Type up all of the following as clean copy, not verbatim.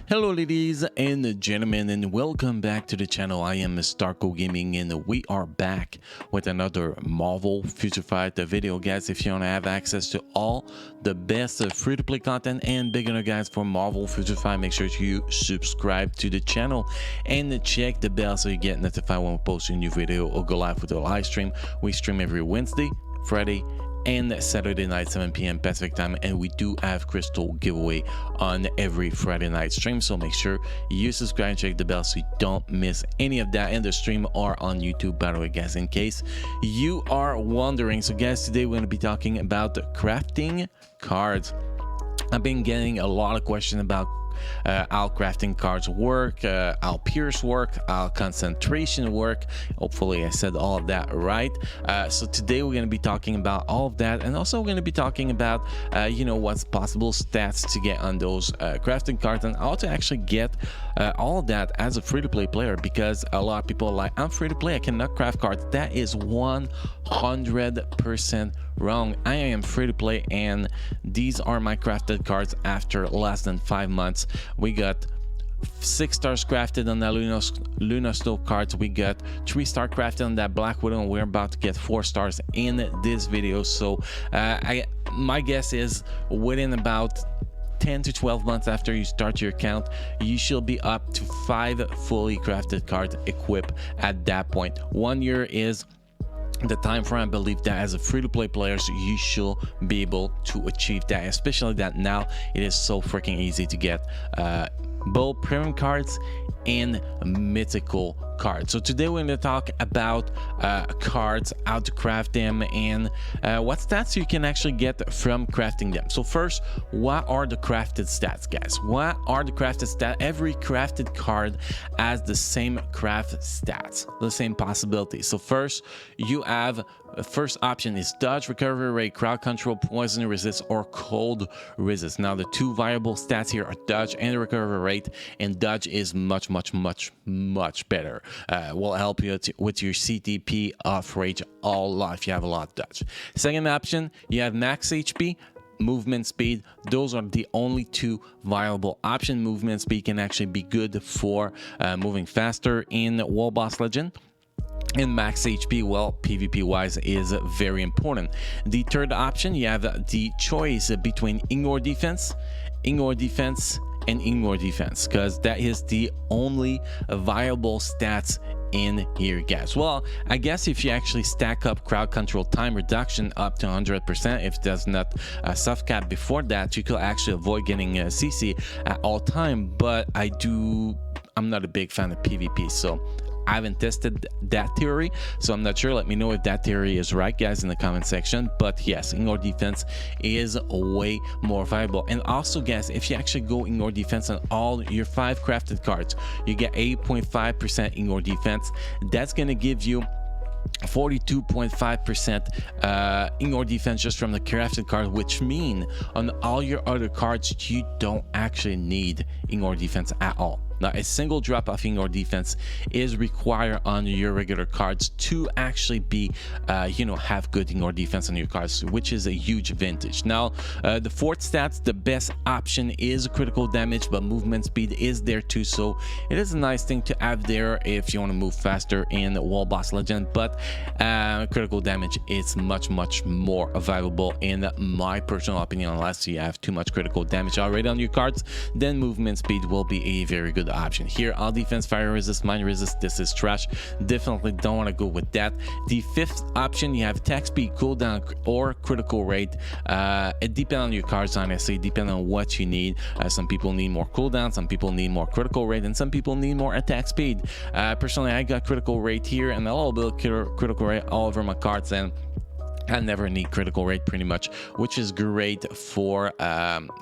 Hello ladies and gentlemen, and welcome back to the channel. I am Starco Gaming and we are back with another Marvel Future Fight video, guys. If you want to have access to all the best free-to-play content and beginner guides for Marvel Future Fight, make sure you subscribe to the channel and check the bell so you get notified when we post a new video or go live with a live stream. We stream every Wednesday, Friday, and Saturday night 7 p.m. Pacific time, and we do have crystal giveaway on every Friday night stream, so make sure you subscribe and check the bell so you don't miss any of that. And the stream are on YouTube, by the way, guys, in case you are wondering. So guys, today we're going to be talking about crafting cards. I've been getting a lot of questions about how crafting cards work, how pierce work, how concentration work. Hopefully I said all of that right. So today we're going to be talking about all of that, and also we're going to be talking about what's possible stats to get on those crafting cards, and how to actually get all of that as a free-to-play player, because a lot of people are like, I'm free to play, I cannot craft cards. That is 100% wrong. I am free to play, and these are my crafted cards after less than 5 months. We got 6 stars crafted on the Luna Snow cards. We got 3-star crafted on that Black Widow, and we're about to get 4 stars in this video. So my guess is within about 10 to 12 months after you start your account, you should be up to 5 fully crafted cards equipped at that point. 1 year is the time frame. I believe that as a free-to-play player, so you should be able to achieve that, especially that now it is so freaking easy to get both premium cards and mythical cards. So today we're going to talk about cards, how to craft them, and what stats you can actually get from crafting them. So first, what are the crafted stats, guys? What are the crafted stats? Every crafted card has the same craft stats, the same possibilities. So first, you have first option is dodge, recovery rate, crowd control, poison resist, or cold resist. Now the two viable stats here are dodge and recovery rate, and dodge is much better. Will help you with your CTP off rage a lot if you have a lot of dodge. Second option, you have max HP, movement speed. Those are the only two viable options. Movement speed can actually be good for moving faster in World Boss Legend. And max HP, well, PvP wise, is very important. The third option, you have the choice between ignore defense, and ignore defense, because that is the only viable stats in here, guys. Well, I guess if you actually stack up crowd control time reduction up to 100%, if there's not a soft cap before that, you could actually avoid getting CC at all time. But I'm not a big fan of PvP, so I haven't tested that theory, so I'm not sure. Let me know if that theory is right, guys, in the comment section. But yes, ignore defense is way more viable. And also, guys, if you actually go ignore defense on all your 5 crafted cards, you get 8.5% ignore defense. That's gonna give you 42.5% ignore defense just from the crafted card, which mean on all your other cards you don't actually need ignore defense at all. Now, a single drop of ignore defense is required on your regular cards to actually be, have good ignore defense on your cards, which is a huge advantage. Now, the fourth stats, the best option is critical damage, but movement speed is there too. So it is a nice thing to have there if you want to move faster in World Boss Legend. But critical damage is much more valuable in my personal opinion. Unless you have too much critical damage already on your cards, then movement speed will be a very good option. Here, all defense, fire resist, mine resist, this is trash. Definitely don't want to go with that. The fifth option, you have attack speed, cooldown, or critical rate. It depends on your cards, honestly, depending on what you need. Some people need more cooldown, some people need more critical rate, and some people need more attack speed. Personally, I got critical rate here and a little bit of critical rate all over my cards, and I never need critical rate pretty much, which is great for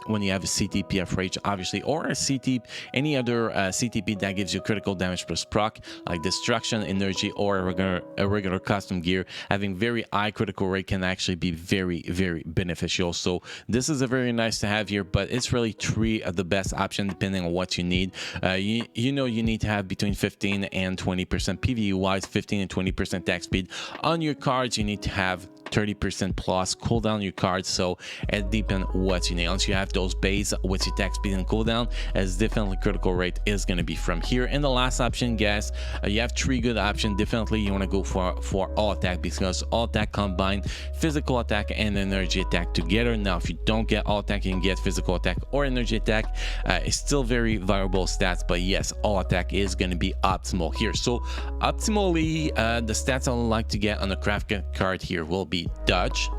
when you have a CTP of rage, obviously, or a CTP, any other CTP that gives you critical damage plus proc, like destruction, energy, or a regular custom gear. Having very high critical rate can actually be very beneficial. So this is a very nice to have here, but it's really 3 of the best options depending on what you need. You need to have between 15 and 20% PvE wise, 15 and 20% attack speed on your cards. You need to have 30% plus cooldown your cards, so it depends what you need. Once you have those base with your attack speed and cooldown, as definitely critical rate is going to be from here. And the last option, guys, you have 3 good options. Definitely you want to go for all attack, because all attack combine physical attack and energy attack together. Now if you don't get all attack, you can get physical attack or energy attack. It's still very variable stats, but yes, all attack is going to be optimal here. So optimally, the stats I would like to get on the craft card here will be dodge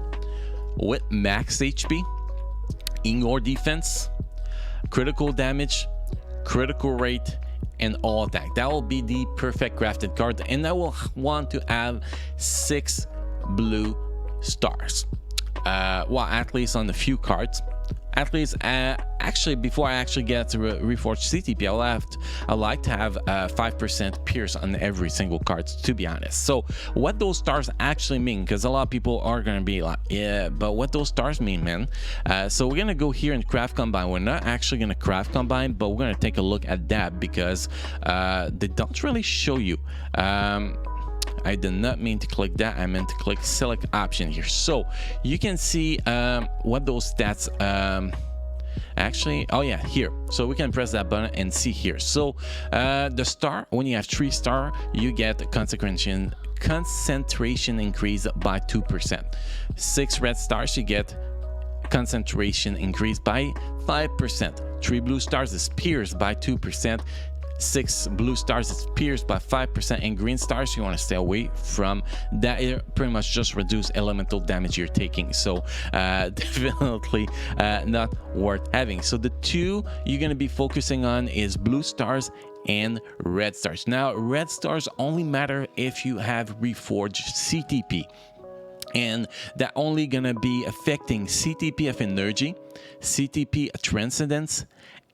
with max HP, ignore defense, critical damage, critical rate, and all attack. That will be the perfect crafted card, and I will want to have 6 blue stars. Well, at least on a few cards. At least, actually, before I actually get to Reforged CTP, I like to have 5% pierce on every single card, to be honest. So what those stars actually mean, because a lot of people are going to be like, yeah, but what those stars mean, man? So we're going to go here and craft combine. We're not actually going to craft combine, but we're going to take a look at that, because they don't really show you. I did not mean to click that. I meant to click select option here. So you can see what those stats actually, oh yeah, here. So we can press that button and see here. So the star, when you have 3 star, you get concentration increase by 2%. 6 red stars, you get concentration increase by 5%. 3 blue stars is pierced by 2%. 6 blue stars is pierced by 5%, and green stars you want to stay away from that. It pretty much just reduce elemental damage you're taking, so definitely not worth having. So the 2 you're going to be focusing on is blue stars and red stars. Now red stars only matter if you have Reforged CTP, and that only gonna be affecting CTP of energy, CTP transcendence,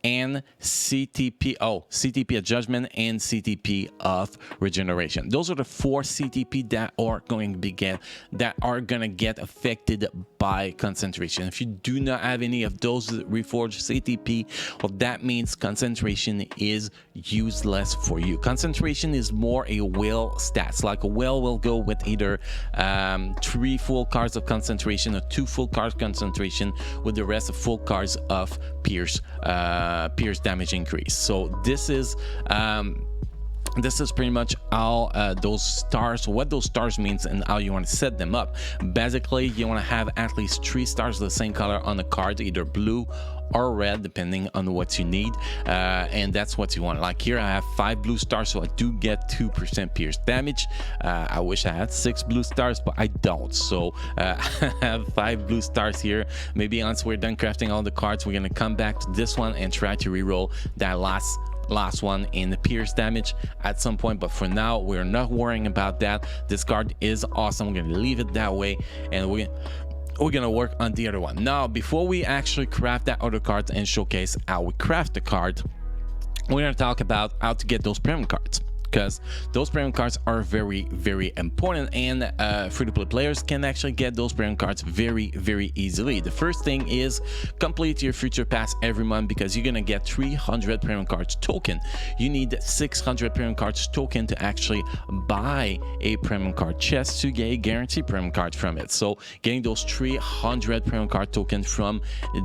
and CTP of judgment, and CTP of regeneration. Those are the 4 CTP that are going to get affected by concentration. If you do not have any of those Reforged CTP, well, that means concentration is useless for you. Concentration is more a will stats. Like a will will go with either 3 full cards of concentration or 2 full cards concentration, with the rest of full cards of pierce damage increase. So this is pretty much how those stars, what those stars means, and how you want to set them up. Basically, you want to have at least 3 stars of the same color on the card, either blue or red, depending on what you need, and that's what you want. Like here I have 5 blue stars, so I do get 2% pierce damage. I wish I had 6 blue stars, but I don't, so I have 5 blue stars here. Maybe once we're done crafting all the cards, we're gonna come back to this one and try to reroll that last one in the pierce damage at some point, but for now we're not worrying about that. This card is awesome. We're gonna leave it that way, and we're gonna work on the other one. Now before we actually craft that other card and showcase how we craft the card, we're gonna talk about how to get those premium cards, because those premium cards are very, very important, and free-to-play players can actually get those premium cards very, very easily. The first thing is complete your future pass every month, because you're gonna get 300 premium cards token. You need 600 premium cards token to actually buy a premium card chest to get a guaranteed premium card from it. So getting those 300 premium card token from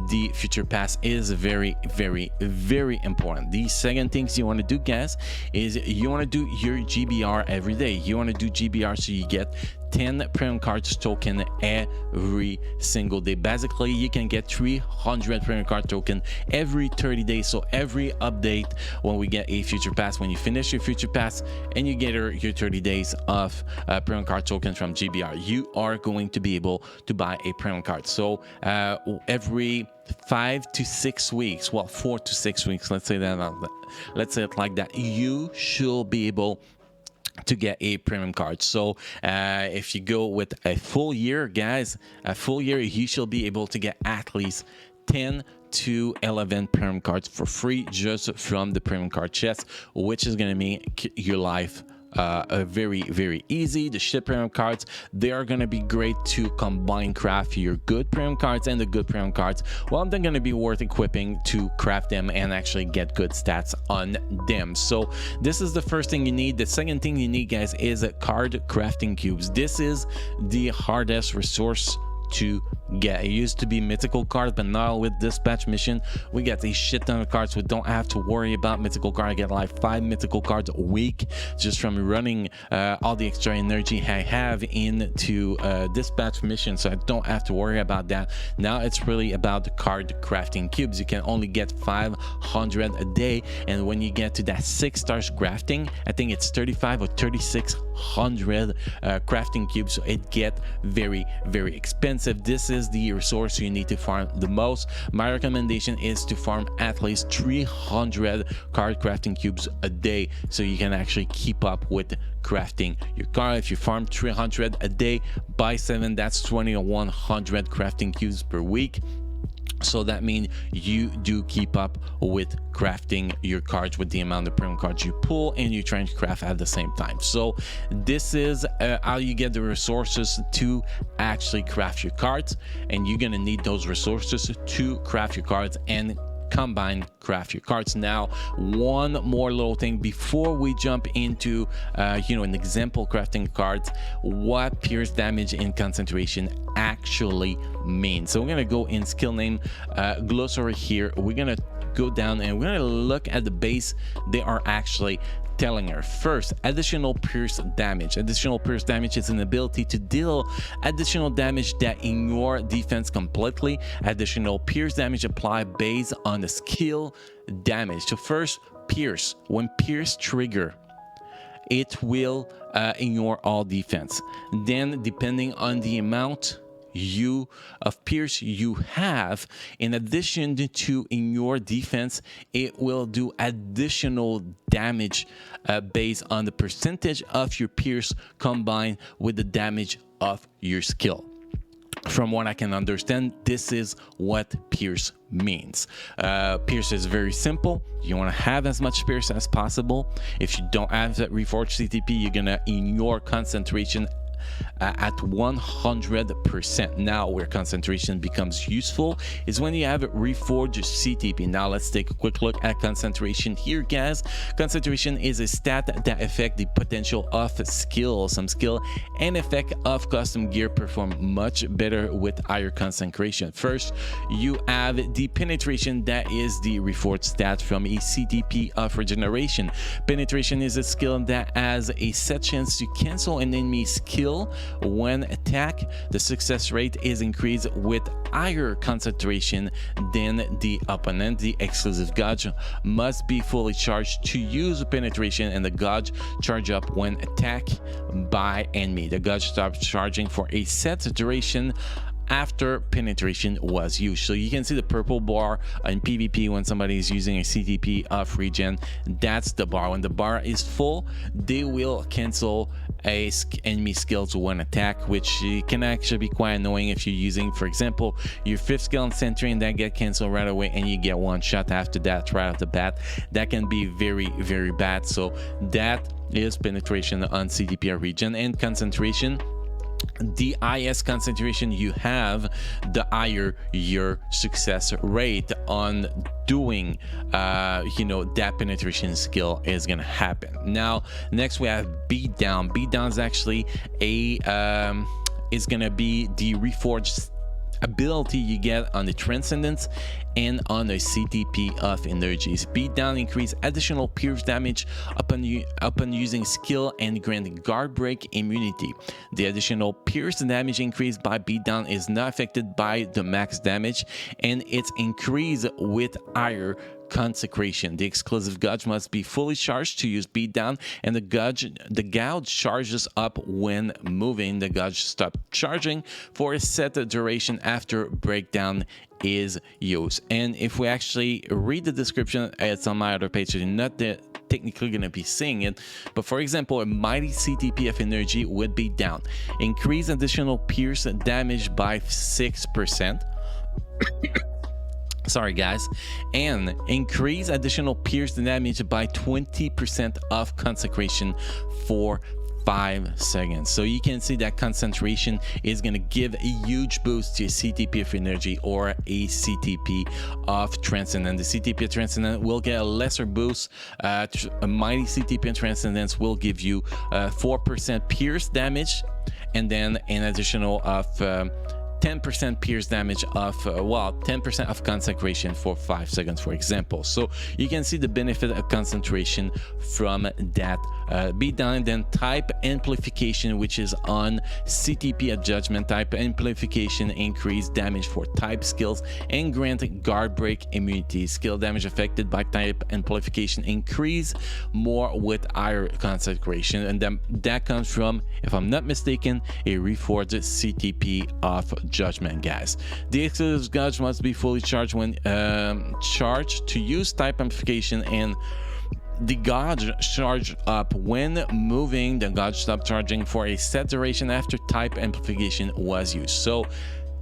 the future pass is very, very, very important. The second things you want to do, guys, is you want to do your GBR every day. You want to do GBR so you get 10 premium cards token every single day. Basically, you can get 300 premium card token every 30 days. So every update, when we get a future pass, when you finish your future pass and you get your 30 days of premium card tokens from GBR, you are going to be able to buy a premium card. So every 5 to 6 weeks, well, 4 to 6 weeks, let's say it like that, you should be able to get a premium card. So if you go with a full year, guys, a full year, you should be able to get at least 10 to 11 premium cards for free just from the premium card chest, which is going to make your life very easy. The shit premium cards, they are going to be great to combine craft your good premium cards, and the good premium cards, well, they're going to be worth equipping to craft them and actually get good stats on them. So this is the first thing you need. The second thing you need, guys, is card crafting cubes. This is the hardest resource to get. It used to be mythical cards, but now with dispatch mission, we get a shit ton of cards. We don't have to worry about mythical cards. I get like 5 mythical cards a week just from running all the extra energy I have into dispatch mission, so I don't have to worry about that. Now it's really about the card crafting cubes. You can only get 500 a day, and when you get to that 6 stars crafting, I think it's 35 or 3600 crafting cubes, so it get very expensive. This is the resource you need to farm the most. My recommendation is to farm at least 300 card crafting cubes a day, so you can actually keep up with crafting your card. If you farm 300 a day by 7, that's 2100 crafting cubes per week. So that means you do keep up with crafting your cards with the amount of premium cards you pull, and you're trying to craft at the same time. So this is how you get the resources to actually craft your cards, and you're gonna need those resources to craft your cards and combine craft your cards. Now, one more little thing before we jump into an example crafting cards, what pierce damage and concentration actually means. So we're gonna go in skill name glossary here. We're gonna go down and we're gonna look at the base they are actually telling her. First, additional pierce damage. Additional pierce damage is an ability to deal additional damage that ignore defense completely. Additional pierce damage applied based on the skill damage. So first, pierce. When pierce trigger, it will ignore all defense. Then, depending on the amount of pierce you have, in addition to in your defense, it will do additional damage based on the percentage of your pierce combined with the damage of your skill. From what I can understand, this is what pierce means. Pierce is very simple. You want to have as much pierce as possible. If you don't have that reforged CTP, you're gonna ignore concentration at 100%. Now, where concentration becomes useful is when you have reforged CTP. Now let's take a quick look at concentration here, guys. Concentration is a stat that affects the potential of skill. Some skill and effect of custom gear perform much better with higher concentration. First, you have the penetration, that is the reforged stat from a CTP of regeneration. Penetration is a skill that has a set chance to cancel an enemy skill when attack. The success rate is increased with higher concentration than the opponent. The exclusive gauge must be fully charged to use penetration, and the gauge charge up when attacked by enemy. The gauge stops charging for a set duration after penetration was used. So you can see the purple bar in PvP when somebody is using a CTP of regen. That's the bar. When the bar is full, they will cancel a enemy skills when attack, which can actually be quite annoying if you're using, for example, your 5th skill on sentry and that get canceled right away and you get one shot after that right off the bat. That can be very bad. So that is penetration on CTP of regen. And concentration, the highest concentration you have, the higher your success rate on doing that penetration skill is gonna happen. Now, next we have beat down. Beat down is actually is gonna be the reforged ability you get on the Transcendence and on the CTP of energies. Beatdown increase additional pierce damage upon using skill and grant guard break immunity. The additional pierce damage increased by beatdown is not affected by the max damage, and it's increased with higher consecration. The exclusive gauge must be fully charged to use beatdown, and the gauge charges up when moving. The gauge stops charging for a set duration after breakdown is used. And if we actually read the description, it's on my other page, so you're not technically going to be seeing it, but for example, a mighty CTP of energy would be down. Increase additional pierce damage by 6%. sorry guys, and increase additional pierce damage by 20% of consecration for 5 seconds. So you can see that concentration is going to give a huge boost to a CTP of energy or a CTP of transcendence. The CTP of transcendence will get a lesser boost. A mighty CTP of transcendence will give you 4% pierce damage, and then an additional of 10% pierce damage of 10% of consecration for 5 seconds, for example. So you can see the benefit of concentration from that beatdown. And then type amplification, which is on CTP at judgment. Type amplification increase damage for type skills and grant guard break immunity. Skill damage affected by type amplification increase more with higher consecration, and then that comes from, if I'm not mistaken, a reforged CTP of judgment, guys. The exclusive gauge must be fully charged when charged to use type amplification, and the gauge charge up when moving. The gauge stop charging for a set duration after type amplification was used. So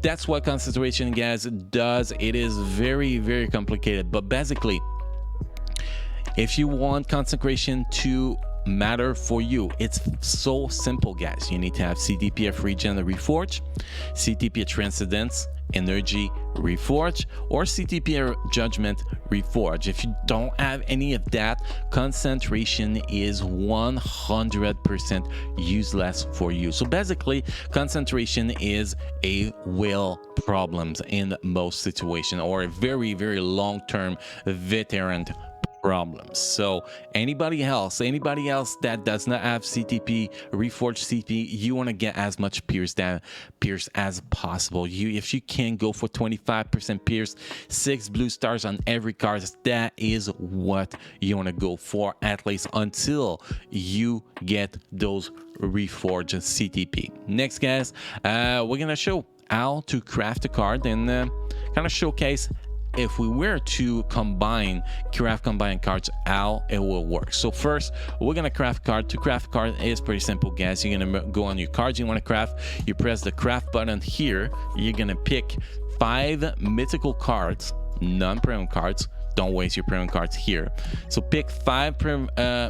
that's what concentration, guys, does. It is very, very complicated, but basically, if you want consecration to matter for you, it's so simple, guys. You need to have CTP of regen reforge, CTP of transcendence energy reforge, or CTP of judgment reforge. If you don't have any of that, concentration is 100% useless for you. So basically, concentration is a will problems in most situations, or a very, very long-term veteran problems. So anybody else that does not have CTP, reforged CTP, you want to get as much pierce as possible. If you can go for 25% pierce, 6 blue stars on every card, that is what you want to go for, at least until you get those reforged CTP. Next, guys, we're gonna show how to craft a card and kind of showcase, if we were to craft combine cards, how it will work. So first, we're gonna craft card. To craft card is pretty simple, guys. You're gonna go on your cards you want to craft, you press the craft button here, you're gonna pick 5 mythical cards, non-premium cards. Don't waste your premium cards here. So pick 5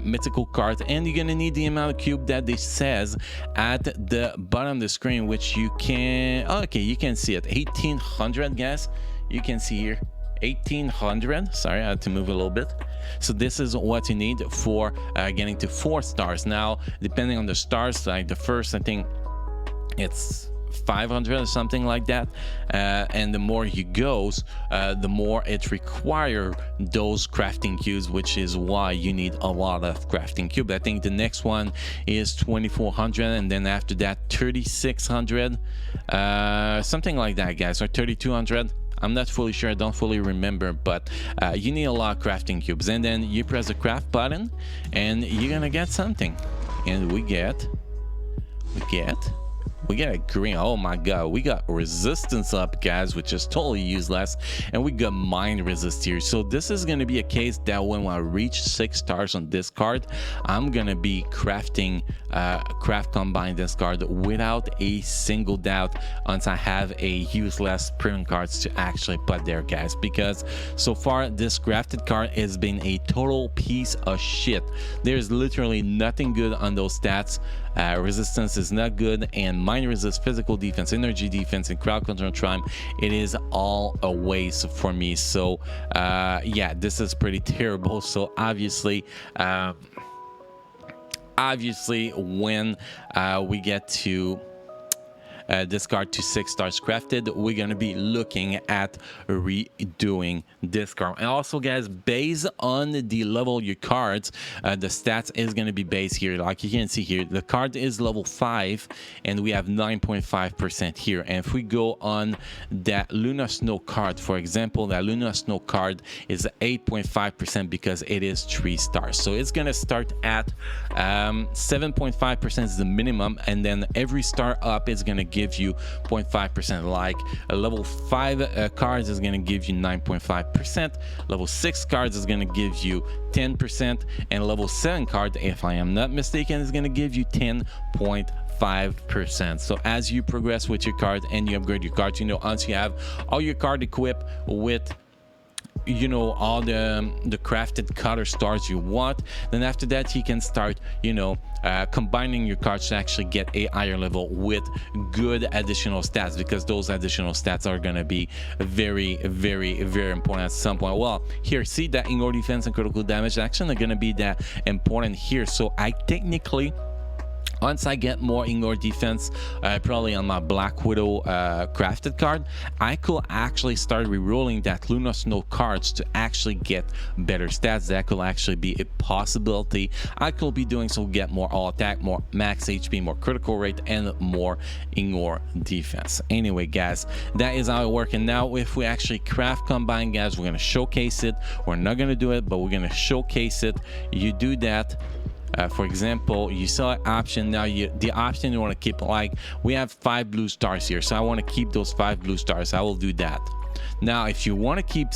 mythical cards, and you're gonna need the amount of cube that it says at the bottom of the screen, which you can, okay, you can see it, 1800, guys. You can see here 1800. Sorry, I had to move a little bit. So this is what you need for getting to 4 stars. Now, depending on the stars, like the first, I think it's 500 or something like that, and the more you goes, the more it require those crafting cubes, which is why you need a lot of crafting cube. I think the next one is 2400, and then after that 3600, something like that, guys, or 3200. I'm not fully sure, I don't fully remember, but you need a lot of crafting cubes. And then you press the craft button and you're gonna get something, and we get a green. Oh my god, we got resistance up, guys, which is totally useless, and we got mind resist here. So this is going to be a case that when I reach 6 stars on this card, I'm gonna be crafting craft combine this card without a single doubt, once I have a useless premium cards to actually put there, guys, because so far this crafted card has been a total piece of shit. There's literally nothing good on those stats. Resistance is not good, and mind resist, physical defense, energy defense, and crowd control time, it is all a waste for me. So yeah, this is pretty terrible. So obviously when we get to this card to 6 stars crafted, we're gonna be looking at redoing this card. And also, guys, based on the level of your cards, the stats is gonna be based here. Like you can see here, the card is level 5 and we have 9.5% here. And if we go on that Luna Snow card, for example, that Luna Snow card is 8.5% because it is 3 stars. So it's gonna start at 7.5% is the minimum, and then every star up is gonna give you 0.5%. Like a level 5 cards is going to give you 9.5%, level 6 cards is going to give you 10%, and level 7 card, if I am not mistaken, is going to give you 10.5%. So as you progress with your card and you upgrade your cards, you know, once you have all your card equipped with you know, all the crafted color stars you want. Then after that you can start, you know, combining your cards to actually get a higher level with good additional stats, because those additional stats are going to be very important at some point. Well, here, see that ignore defense and critical damage action are going to be that important here. So I technically, once I get more ignore defense, probably on my Black Widow crafted card, I could actually start rerolling that Luna Snow cards to actually get better stats. That could actually be a possibility. I could be doing so, get more all attack, more max HP, more critical rate, and more ignore defense. Anyway, guys, that is how it works. And now if we actually craft combine, guys, we're going to showcase it. We're not going to do it, but we're going to showcase it. You do that. For example, you saw an option. Now the option you want to keep, like we have 5 blue stars here, so I want to keep those 5 blue stars. I will do that. Now if you want to keep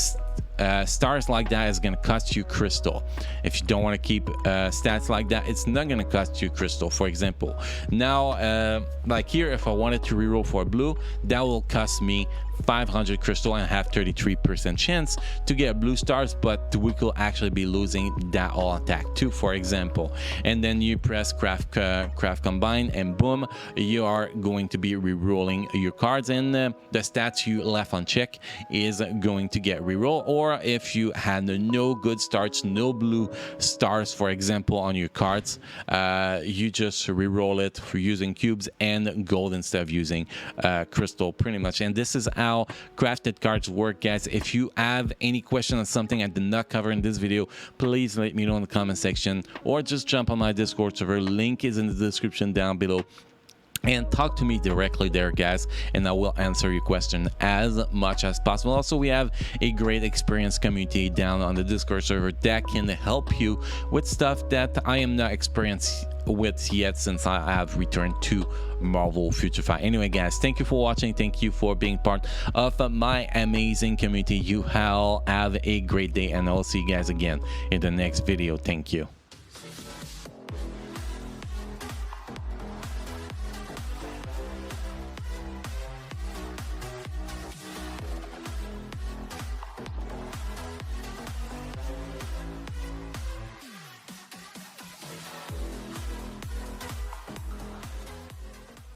stars like that, it's going to cost you crystal. If you don't want to keep stats like that, it's not going to cost you crystal. For example, now like here, if I wanted to reroll for a blue, that will cost me 500 crystal and have 33% chance to get blue stars, but we could actually be losing that all attack too, for example. And then you press craft combine, and boom, you are going to be re-rolling your cards, and the stats you left on check is going to get re-roll. Or if you had no good starts, no blue stars, for example, on your cards, you just re-roll it for using cubes and gold instead of using crystal, pretty much. And this is how crafted cards work, guys. If you have any question on something I did not cover in this video, please let me know in the comment section, or just jump on my Discord server. Link is in the description down below, and talk to me directly there, guys, and I will answer your question as much as possible. Also, we have a great experienced community down on the Discord server that can help you with stuff that I am not experienced with yet, since I have returned to Marvel Future Fight. Anyway, guys, thank you for watching. Thank you for being part of my amazing community. You all have a great day, and I'll see you guys again in the next video. Thank you.